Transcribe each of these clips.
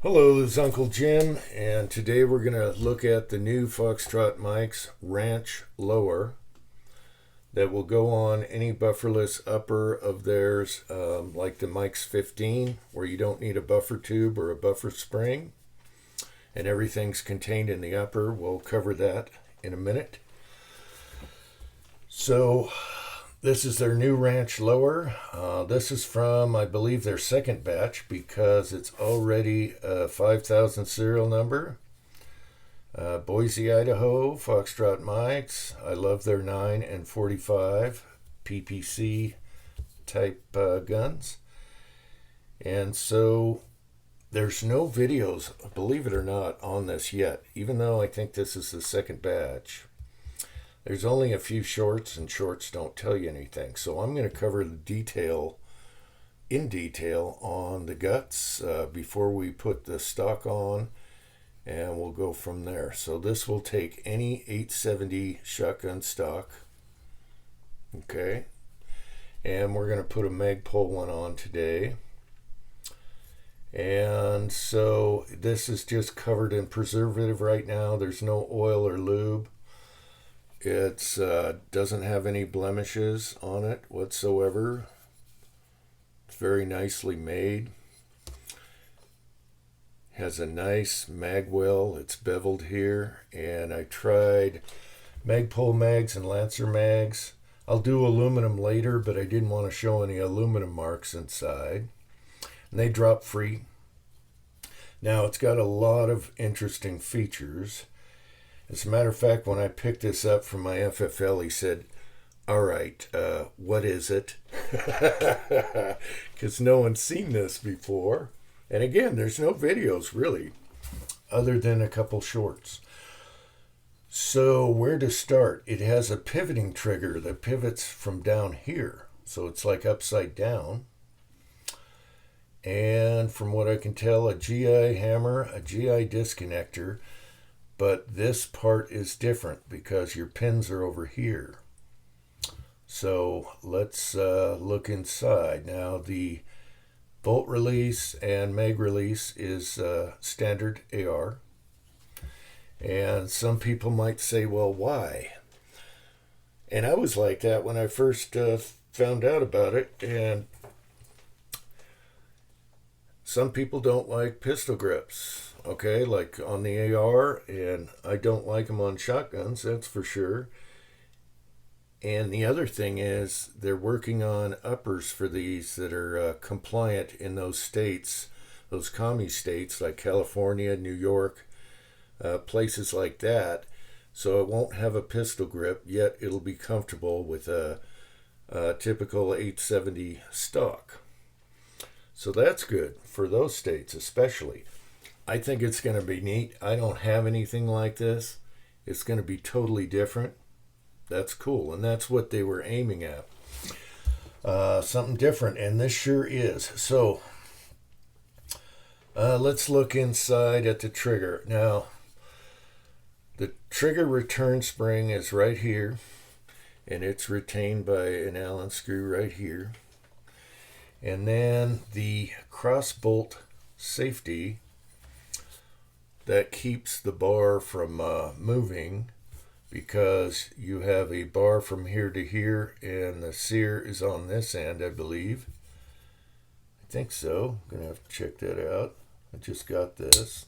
Hello, this is Uncle Jim, and today we're going to look at the new Foxtrot Mike's Ranch lower that will go on any bufferless upper of theirs, like the Mike's 15, where you don't need a buffer tube or a buffer spring, and everything's contained in the upper. We'll cover that in a minute. So this is their new ranch lower. This is from, I believe, their second batch because it's already a 5,000 serial number. Boise, Idaho, Foxtrot Mike's. I love their 9 and 45 PPC type guns. And so there's no videos, believe it or not, on this yet, even though I think this is the second batch. There's only a few shorts, and shorts don't tell you anything. So I'm going to cover the detail on the guts before we put the stock on, and we'll go from there. So this will take any 870 shotgun stock. Okay. And we're going to put a Magpul one on today. And so this is just covered in preservative right now. There's no oil or lube. It doesn't have any blemishes on it whatsoever. It's very nicely made. Has a nice mag well. It's beveled here. And I tried Magpul mags and Lancer mags. I'll do aluminum later, but I didn't want to show any aluminum marks inside. And they drop free. Now it's got a lot of interesting features. As a matter of fact, when I picked this up from my FFL, he said, all right, what is it? Because no one's seen this before. And again, there's no videos really, other than a couple shorts. So where to start? It has a pivoting trigger that pivots from down here. So it's like upside down. And from what I can tell, a GI hammer, a GI disconnector. But this part is different because your pins are over here. So let's look inside. Now the bolt release and mag release is standard AR. And some people might say, well, why? And I was like that when I first found out about it. And some people don't like pistol grips. Okay, like on the AR, and I don't like them on shotguns, that's for sure. And the other thing is they're working on uppers for these that are compliant in those states, those commie states like California, New York, places like that. So it won't have a pistol grip, yet it'll be comfortable with a typical 870 stock. So that's good for those states especially. I think it's going to be neat. I don't have anything like this. It's going to be totally different. That's cool. And that's what they were aiming at. Something different. And this sure is. So let's look inside at the trigger. Now, the trigger return spring is right here. And it's retained by an Allen screw right here. And then the cross bolt safety that keeps the bar from moving, because you have a bar from here to here and the sear is on this end, I believe. I think so. I'm gonna have to check that out. I just got this.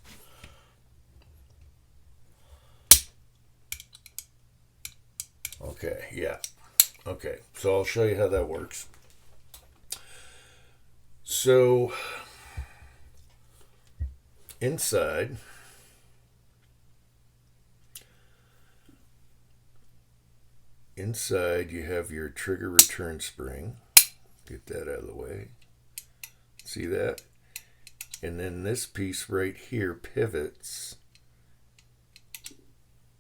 Okay, yeah. Okay, so I'll show you how that works. So inside you have your trigger return spring. Get that out of the way. See that? And then this piece right here pivots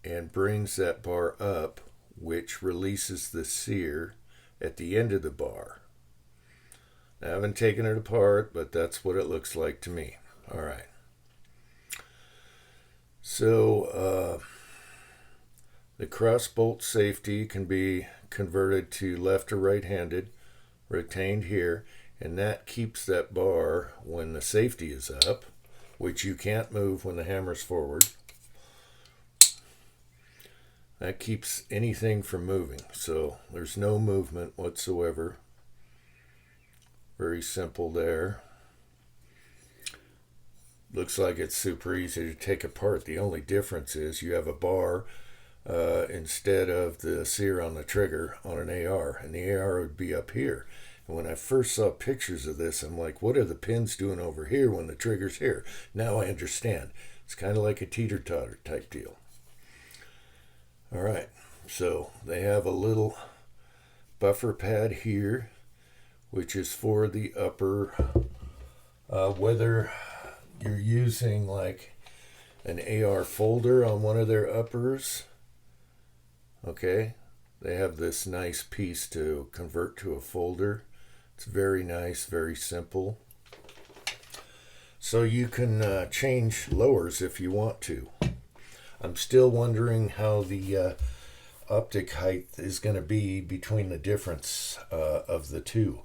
and brings that bar up, which releases the sear at the end of the bar. I haven't taken it apart, but that's what it looks like to me. All right. So the cross bolt safety can be converted to left or right-handed, retained here, and that keeps that bar when the safety is up. which you can't move when the hammer's forward. That keeps anything from moving, so there's no movement whatsoever. Very simple there. Looks like it's super easy to take apart. The only difference is you have a bar instead of the sear on the trigger on an AR, and the AR would be up here. And when I first saw pictures of this, I'm like, what are the pins doing over here when the trigger's here? Now I understand. It's kind of like a teeter-totter type deal. All right, so they have a little buffer pad here, which is for the upper, whether you're using like an AR folder on one of their uppers, okay, they have this nice piece to convert to a folder. It's very nice, very simple. So you can change lowers if you want to. I'm still wondering how the optic height is going to be between the difference of the two.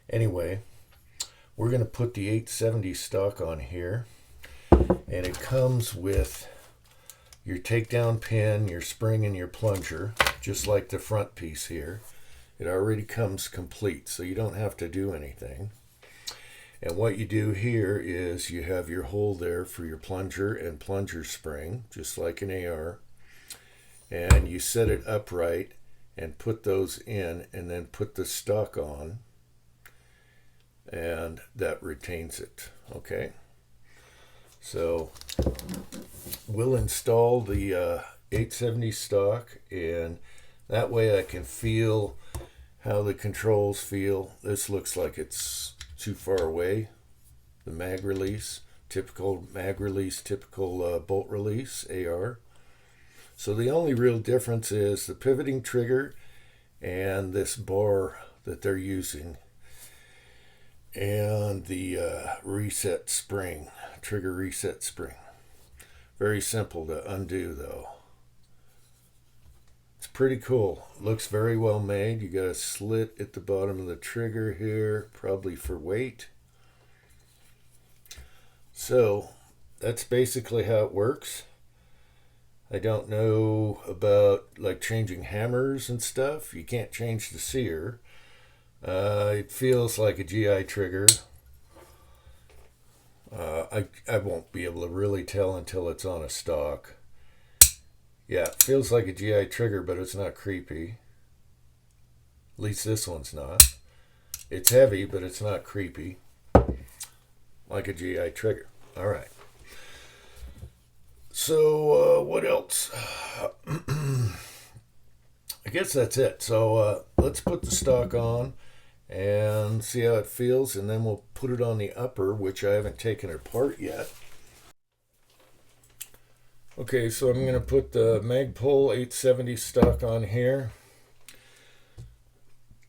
Anyway, we're going to put the 870 stock on here, and it comes with your takedown pin, your spring, and your plunger, just like the front piece here. It already comes complete, so you don't have to do anything. And what you do here is you have your hole there for your plunger and plunger spring, just like an AR. And you set it upright and put those in, and then put the stock on, and that retains it. Okay. So we'll install the 870 stock, and that way I can feel how the controls feel. This looks like it's too far away. The mag release, typical mag release, typical bolt release, AR. So the only real difference is the pivoting trigger and this bar that they're using, and the reset spring, trigger reset spring. Very simple to undo though. It's pretty cool. Looks very well made. You got a slit at the bottom of the trigger here, probably for weight. So that's basically how it works. I don't know about like changing hammers and stuff. You can't change the sear. It feels like a GI trigger. I won't be able to really tell until it's on a stock. Yeah, it feels like a GI trigger, but it's not creepy. At least this one's not. It's heavy, but it's not creepy. Like a GI trigger. All right. So, what else? I guess that's it. So, let's put the stock on and see how it feels, and then we'll put it on the upper, which I haven't taken apart yet. Okay, so I'm going to put the Magpul 870 stock on here.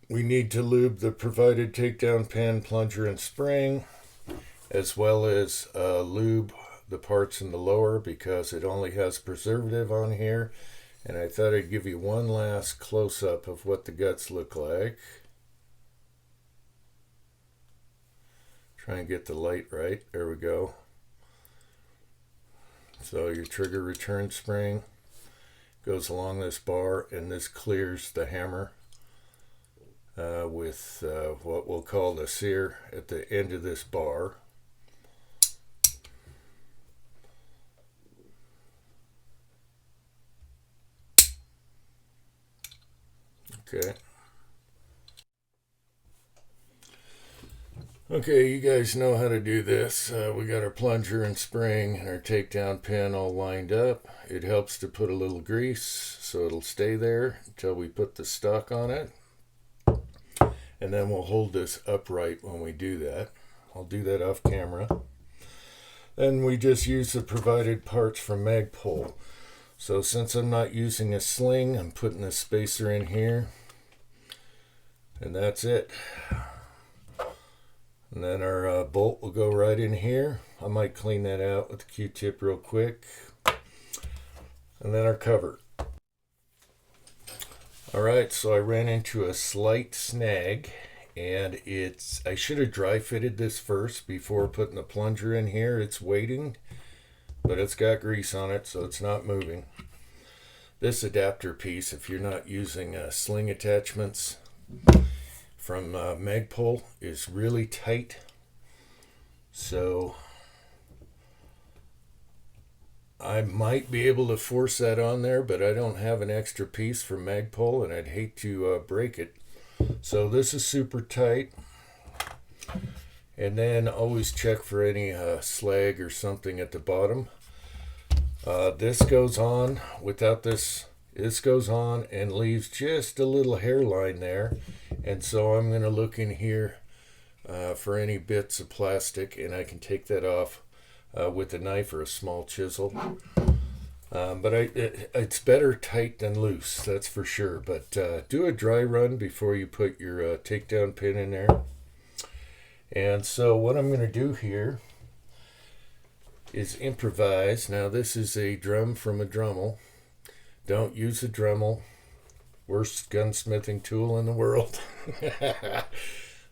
We need to lube the provided takedown pin, plunger, and spring, as well as lube the parts in the lower, because it only has preservative on here. And I thought I'd give you one last close-up of what the guts look like. Try and get the light right. There we go. So your trigger return spring goes along this bar, and this clears the hammer with what we'll call the sear at the end of this bar. Okay. Okay, you guys know how to do this. We got our plunger and spring and our takedown pin all lined up. It helps to put a little grease so it'll stay there until we put the stock on it. And then we'll hold this upright when we do that. I'll do that off camera. Then we just use the provided parts from Magpul. So since I'm not using a sling, I'm putting a spacer in here. And that's it. And then our bolt will go right in here. I might clean that out with a Q-tip real quick. And then our cover. Alright, so I ran into a slight snag and I should have dry fitted this first before putting the plunger in here. It's waiting, but it's got grease on it, so it's not moving. This adapter piece, if you're not using sling attachments from Magpul, is really tight. So I might be able to force that on there, but I don't have an extra piece from Magpul, and I'd hate to break it. So this is super tight. And then always check for any slag or something at the bottom. This goes on without this. This goes on and leaves just a little hairline there. And so I'm going to look in here for any bits of plastic, and I can take that off with a knife or a small chisel. But it's better tight than loose, that's for sure. But do a dry run before you put your takedown pin in there. And so what I'm going to do here is improvise. Now this is a drum from a Dremel. Don't use a Dremel. Worst gunsmithing tool in the world.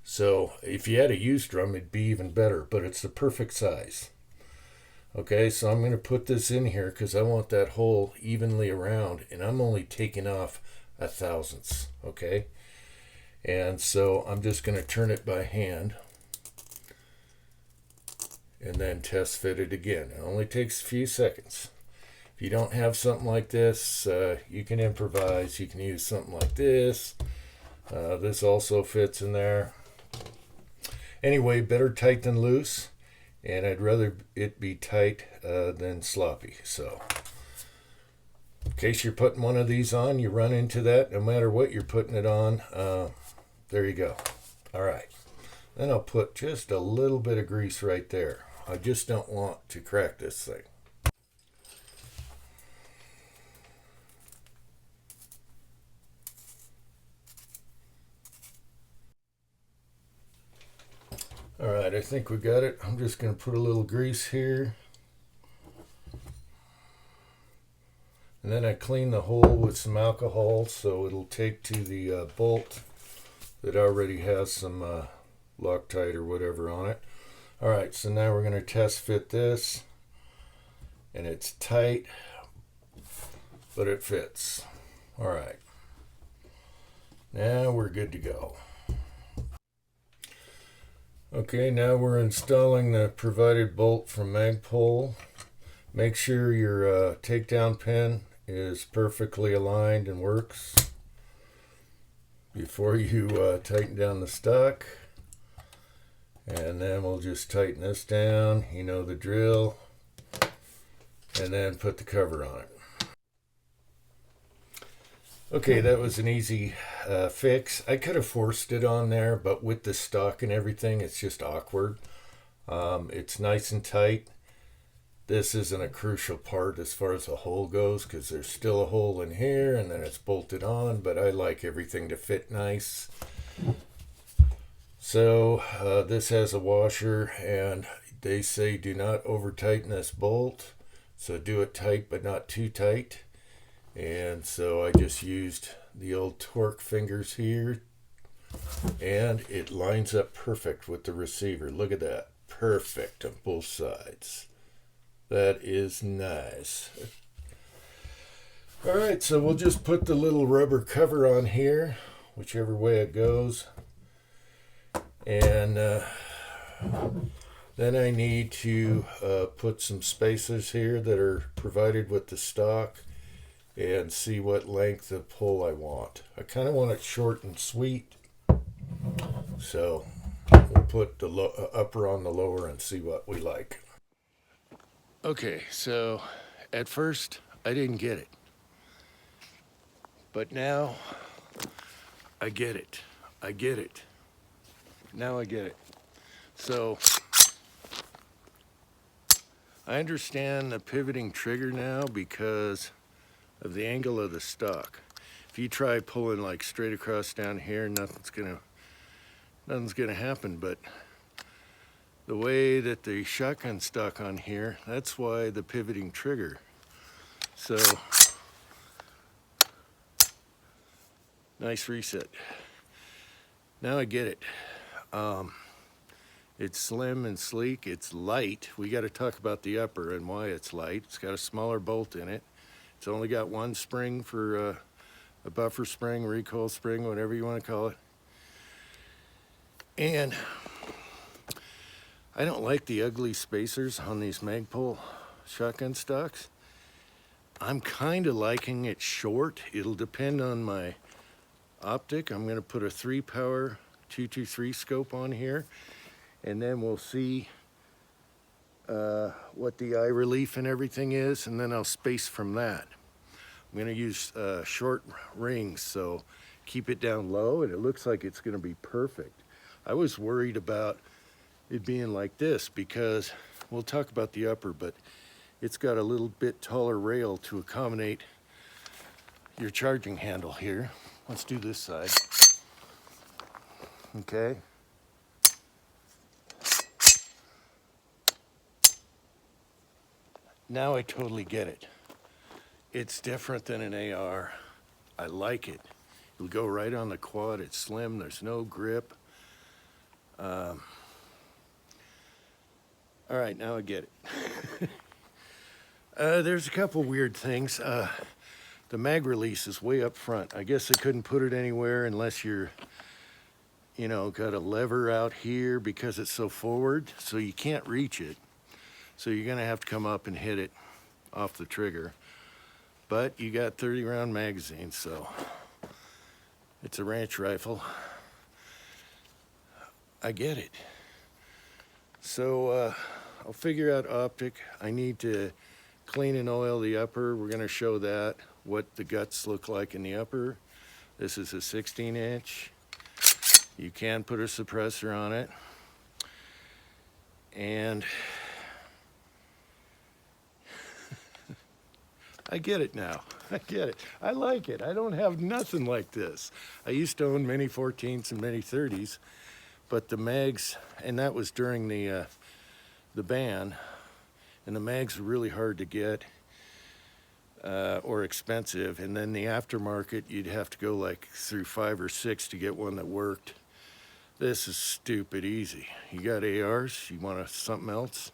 So if you had a used drum, it'd be even better, but it's the perfect size. Okay, so I'm going to put this in here because I want that hole evenly around, and I'm only taking off 1/1000ths, okay? And so I'm just going to turn it by hand and then test fit it again. It only takes a few seconds. If you don't have something like this, you can improvise. You can use something like this. This also fits in there. Anyway, better tight than loose, and I'd rather it be tight than sloppy. So in case you're putting one of these on, you run into that no matter what you're putting it on. There you go. All right. Then I'll put just a little bit of grease right there. I just don't want to crack this thing. All right, I think we got it. I'm just going to put a little grease here. And then I clean the hole with some alcohol so it'll take to the bolt that already has some Loctite or whatever on it. All right, so now we're going to test fit this, and it's tight, but it fits. All right, now we're good to go. Okay, now we're installing the provided bolt from Magpul. Make sure your takedown pin is perfectly aligned and works before you tighten down the stock. And then we'll just tighten this down, you know the drill, and then put the cover on it. Okay, that was an easy fix. I could have forced it on there, but with the stock and everything, it's just awkward. It's nice and tight. This isn't a crucial part as far as the hole goes because there's still a hole in here and then it's bolted on, but I like everything to fit nice. So this has a washer, and they say do not over tighten this bolt, so do it tight but not too tight. And so I just used the old torque fingers here, and it lines up perfect with the receiver. Look at that, perfect on both sides. That is nice. All right, so we'll just put the little rubber cover on here, whichever way it goes. And then I need to put some spacers here that are provided with the stock and see what length of pull I want. I kind of want it short and sweet. So we'll put the upper on the lower and see what we like. Okay, so at first I didn't get it. But now I get it. I get it. Now I get it. So I understand the pivoting trigger now because of the angle of the stock. If you try pulling like straight across down here, nothing's gonna happen. But the way that the shotgun's stuck on here, that's why the pivoting trigger. So nice reset. Now I get it. It's slim and sleek. It's light. We got to talk about the upper and why it's light. It's got a smaller bolt in it. It's only got one spring for a buffer spring, recoil spring, whatever you want to call it. And I don't like the ugly spacers on these Magpul shotgun stocks. I'm kind of liking it short. It'll depend on my optic. I'm going to put a 3-power 223 scope on here, and then we'll see what the eye relief and everything is, and then I'll space from that. I'm going to use short rings, so keep it down low, and it looks like it's going to be perfect. I was worried about it being like this because we'll talk about the upper, but it's got a little bit taller rail to accommodate your charging handle here. Let's do this side. Okay. Now I totally get it. It's different than an AR. I like it. It'll go right on the quad. It's slim. There's no grip. All right, now I get it. There's a couple weird things. The mag release is way up front. I guess I couldn't put it anywhere unless you're, you know, got a lever out here because it's so forward, so you can't reach it. So you're gonna have to come up and hit it off the trigger. But you got 30-round magazine, so it's a ranch rifle. I get it. So I'll figure out optic. I need to clean and oil the upper. We're gonna show that, what the guts look like in the upper. This is a 16-inch. You can put a suppressor on it. And I get it now. I get it. I like it. I don't have nothing like this. I used to own many 14s and many 30s, but the mags, and that was during the ban, and the mags were really hard to get or expensive, and then the aftermarket, you'd have to go like through 5 or 6 to get one that worked. This is stupid easy. You got ARs, you want something else?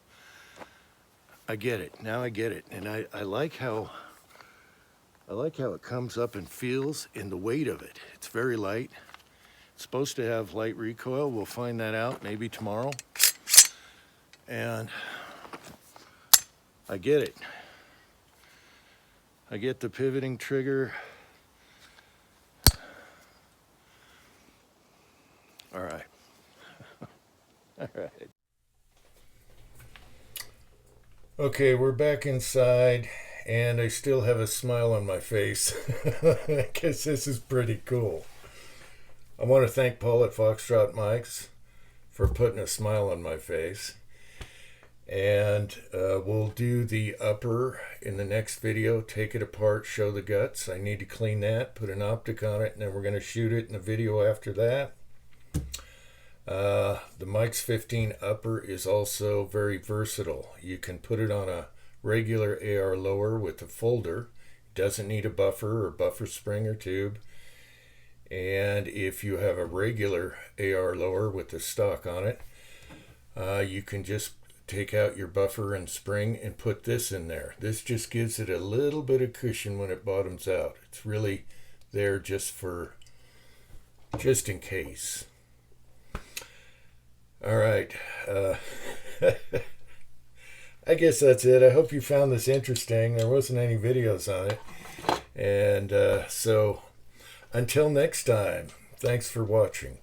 I get it. Now I get it. And I like how it comes up and feels in the weight of it. It's very light. It's supposed to have light recoil. We'll find that out maybe tomorrow. And I get it. I get the pivoting trigger. All right. All right. Okay, we're back inside, and I still have a smile on my face because this is pretty cool. I want to thank Paul at Foxtrot Mike's for putting a smile on my face. And we'll do the upper in the next video, take it apart, show the guts. I need to clean that, put an optic on it, and then we're going to shoot it in a video after that. The Mike's 15 upper is also very versatile. You can put it on a regular AR lower with a folder. It doesn't need a buffer or buffer spring or tube. And if you have a regular AR lower with the stock on it, you can just take out your buffer and spring and put this in there. This just gives it a little bit of cushion when it bottoms out. It's really there just in case. All right. I guess that's it. I hope you found this interesting. There wasn't any videos on it. And so until next time, thanks for watching.